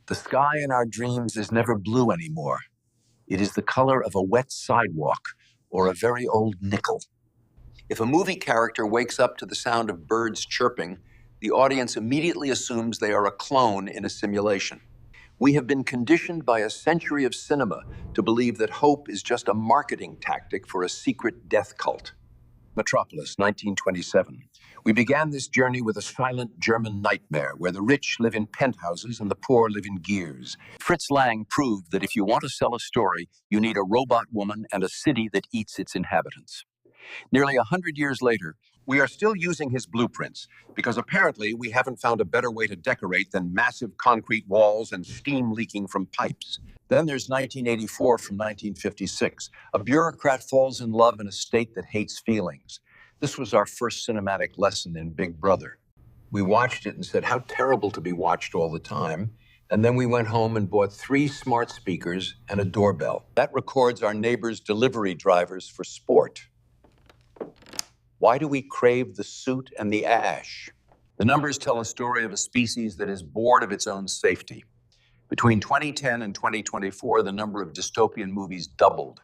The sky in our dreams is never blue anymore. It is the color of a wet sidewalk or a very old nickel. If a movie character wakes up to the sound of birds chirping, the audience immediately assumes they are a clone in a simulation. We have been conditioned by a century of cinema to believe that hope is just a marketing tactic for a secret death cult. Metropolis, 1927. We began this journey with a silent German nightmare where the rich live in penthouses and the poor live in gears. Fritz Lang proved that if you want to sell a story, you need a robot woman and a city that eats its inhabitants. Nearly 100 years later, we are still using his blueprints because apparently we haven't found a better way to decorate than massive concrete walls and steam leaking from pipes. Then there's 1984 from 1956. A bureaucrat falls in love in a state that hates feelings. This was our first cinematic lesson in Big Brother. We watched it and said, how terrible to be watched all the time. And then we went home and bought 3 smart speakers and a doorbell. That records our neighbors' delivery drivers for sport. Why do we crave the soot and the ash? The numbers tell a story of a species that is bored of its own safety. Between 2010 and 2024, the number of dystopian movies doubled,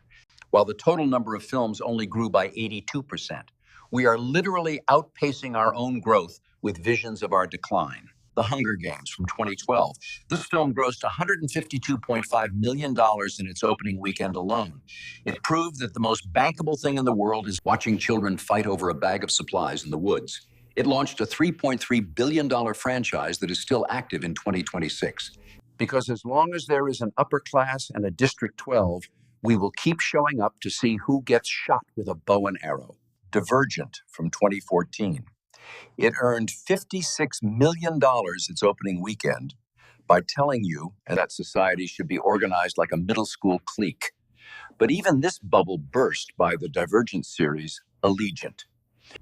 while the total number of films only grew by 82%. We are literally outpacing our own growth with visions of our decline. The Hunger Games from 2012. This film grossed $152.5 million in its opening weekend alone. It proved that the most bankable thing in the world is watching children fight over a bag of supplies in the woods. It launched a $3.3 billion franchise that is still active in 2026. Because as long as there is an upper class and a District 12, we will keep showing up to see who gets shot with a bow and arrow. Divergent from 2014. It earned $56 million its opening weekend by telling you that society should be organized like a middle school clique. But even this bubble burst by the Divergent series, Allegiant,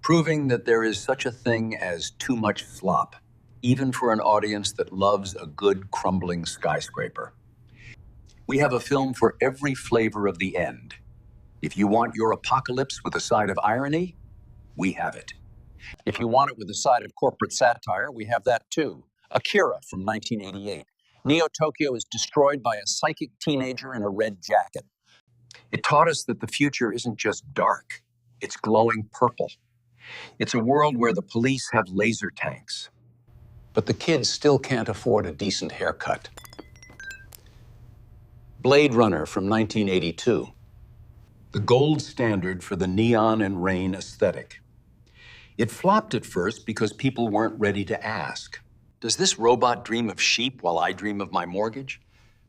proving that there is such a thing as too much slop, even for an audience that loves a good crumbling skyscraper. We have a film for every flavor of the end. If you want your apocalypse with a side of irony, we have it. If you want it with a side of corporate satire, we have that too. Akira from 1988. Neo-Tokyo is destroyed by a psychic teenager in a red jacket. It taught us that the future isn't just dark, it's glowing purple. It's a world where the police have laser tanks, but the kids still can't afford a decent haircut. Blade Runner from 1982. The gold standard for the neon and rain aesthetic. It flopped at first because people weren't ready to ask, does this robot dream of sheep while I dream of my mortgage?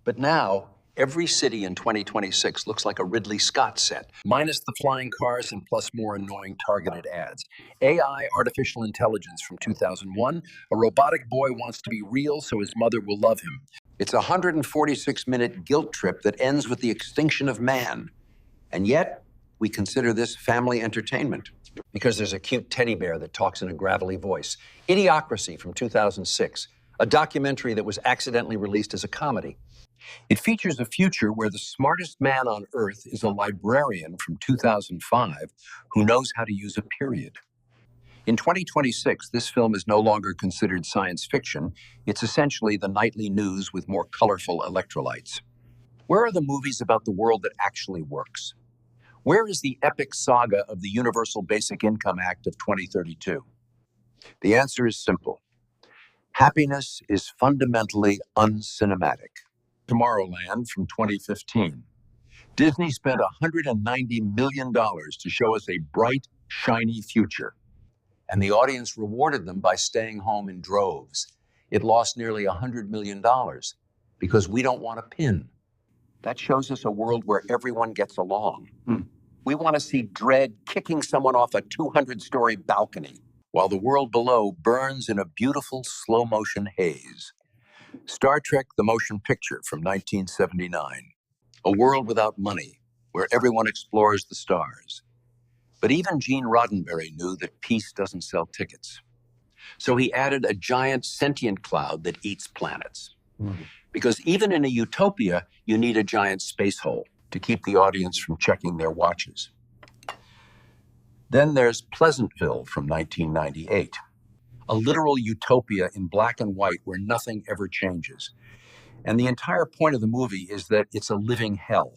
But now, every city in 2026 looks like a Ridley Scott set, minus the flying cars and plus more annoying targeted ads. AI, artificial intelligence from 2001, a robotic boy wants to be real so his mother will love him. It's a 146-minute guilt trip that ends with the extinction of man. And yet, we consider this family entertainment. Because there's a cute teddy bear that talks in a gravelly voice. Idiocracy from 2006, a documentary that was accidentally released as a comedy. It features a future where the smartest man on Earth is a librarian from 2005 who knows how to use a period. In 2026, this film is no longer considered science fiction. It's essentially the nightly news with more colorful electrolytes. Where are the movies about the world that actually works? Where is the epic saga of the Universal Basic Income Act of 2032? The answer is simple. Happiness is fundamentally uncinematic. Tomorrowland from 2015. Disney spent $190 million to show us a bright, shiny future. And the audience rewarded them by staying home in droves. It lost nearly $100 million because we don't want a pin. That shows us a world where everyone gets along. We want to see Dredd kicking someone off a 200-story balcony while the world below burns in a beautiful slow-motion haze. Star Trek: The Motion Picture from 1979. A world without money, where everyone explores the stars. But even Gene Roddenberry knew that peace doesn't sell tickets. So he added a giant sentient cloud that eats planets. Because even in a utopia, you need a giant space hole to keep the audience from checking their watches. Then there's Pleasantville from 1998. A literal utopia in black and white where nothing ever changes. And the entire point of the movie is that it's a living hell.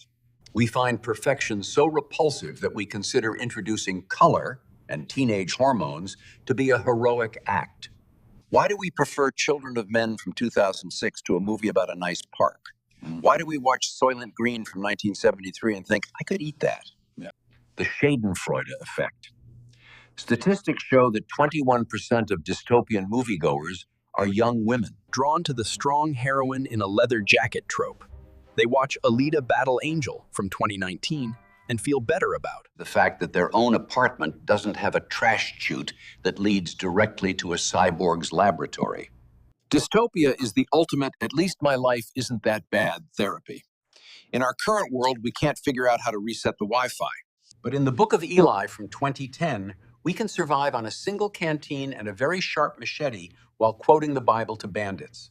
We find perfection so repulsive that we consider introducing color and teenage hormones to be a heroic act. Why do we prefer Children of Men from 2006 to a movie about a nice park? Why do we watch Soylent Green from 1973 and think, I could eat that? Yeah. The Schadenfreude effect. Statistics show that 21% of dystopian moviegoers are young women. Drawn to the strong heroine in a leather jacket trope. They watch Alita Battle Angel from 2019 and feel better about The fact that their own apartment doesn't have a trash chute that leads directly to a cyborg's laboratory. Dystopia is the ultimate, at least my life isn't that bad, therapy. In our current world, we can't figure out how to reset the Wi-Fi. But in the Book of Eli from 2010, we can survive on a single canteen and a very sharp machete while quoting the Bible to bandits.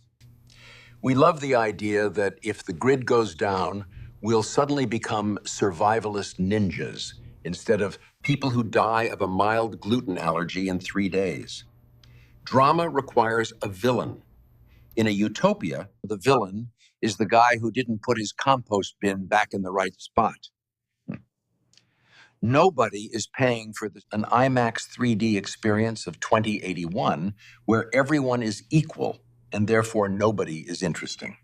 We love the idea that if the grid goes down, we'll suddenly become survivalist ninjas instead of people who die of a mild gluten allergy in 3 days. Drama requires a villain. In a utopia, the villain is the guy who didn't put his compost bin back in the right spot. Nobody is paying for an IMAX 3D experience of 2081 where everyone is equal and therefore nobody is interesting.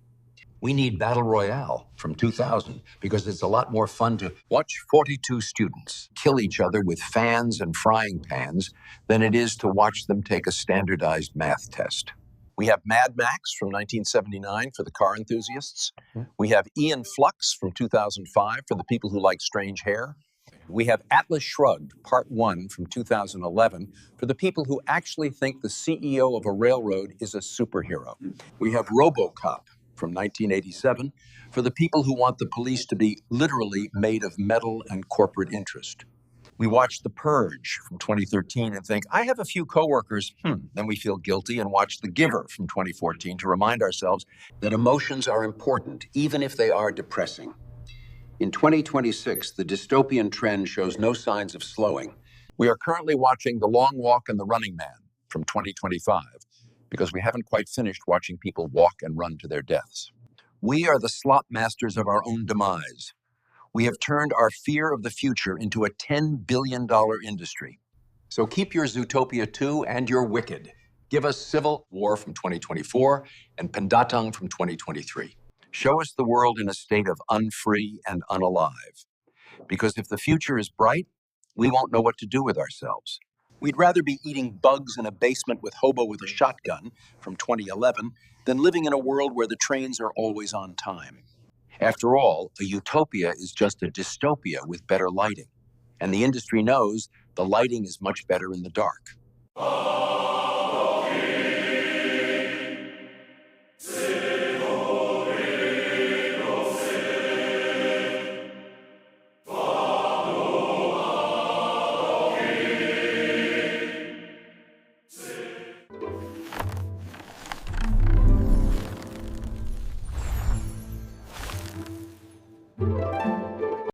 We need Battle Royale from 2000 because it's a lot more fun to watch 42 students kill each other with fans and frying pans than it is to watch them take a standardized math test. We have Mad Max from 1979 for the car enthusiasts. We have Ian Flux from 2005 for the people who like strange hair. We have Atlas Shrugged, Part 1 from 2011 for the people who actually think the CEO of a railroad is a superhero. We have RoboCop from 1987 for the people who want the police to be literally made of metal and corporate interest. We watch The Purge from 2013 and think, I have a few coworkers, then we feel guilty and watch The Giver from 2014 to remind ourselves that emotions are important, even if they are depressing. In 2026, the dystopian trend shows no signs of slowing. We are currently watching The Long Walk and The Running Man from 2025 because we haven't quite finished watching people walk and run to their deaths. We are the slot masters of our own demise. We have turned our fear of the future into a $10 billion industry. So keep your Zootopia 2 and your Wicked. Give us Civil War from 2024 and Pendatang from 2023. Show us the world in a state of unfree and unalive. Because if the future is bright, we won't know what to do with ourselves. We'd rather be eating bugs in a basement with Hobo with a Shotgun from 2011 than living in a world where the trains are always on time. After all, a utopia is just a dystopia with better lighting. And the industry knows the lighting is much better in the dark.